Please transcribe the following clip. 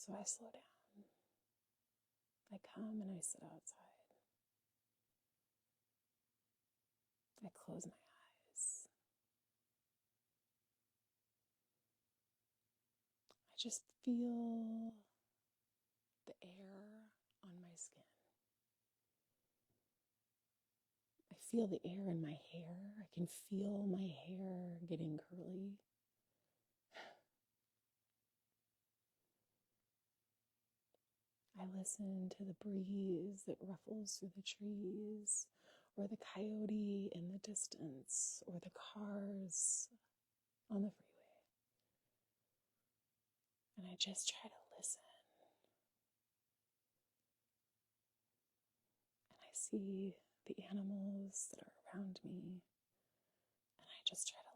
So I slow down. I come and I sit outside. I close my eyes. I just feel the air on my skin. I feel the air in my hair. I can feel my hair getting curly. I listen to the breeze that ruffles through the trees, or the coyote in the distance, or the cars on the freeway. And I just try to listen. And I see the animals that are around me. And I just try to